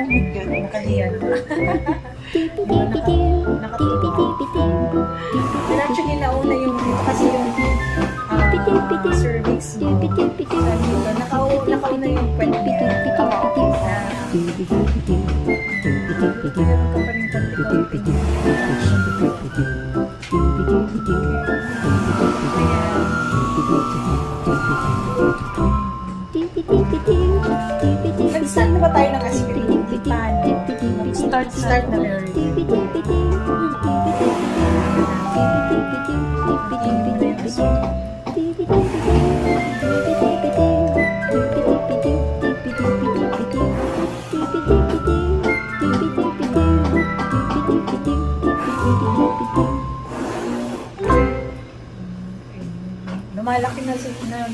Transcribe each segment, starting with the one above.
Nakaliyan. Pero actually, nauna yung dito kasi yung cervix mo. Nakauna yung pwede niya. Meron ka pa rin konti-konti. Nag-start na ba tayo ng aspirin? Start na very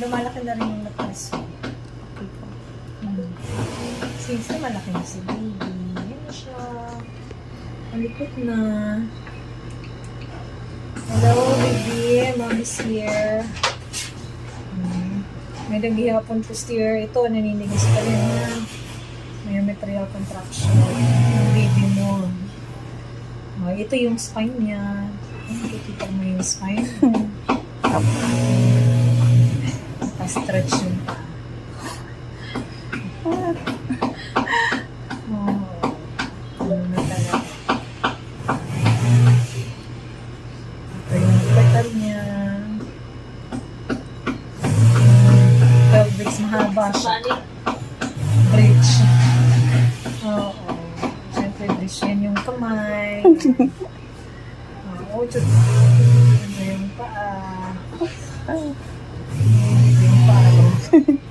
lumalaki na rin yung napas. Okay po. Since na malaki na si baby, yan na siya. Malikot na. Hello, baby. Mommy's here. May naghihapon po steer. Ito, naninigas pa rin na. May metrial contraction. Yung baby mo. Ito yung spine niya. Nakikita mo yung spine. Stretch yun pa. Ano na talaga. Ito yung petal niya. 12 weeks mahaba siya. Bridge. Oo. Siyempre, bridge yan yung kamay. Oo. Ano yung paa. Yung paa.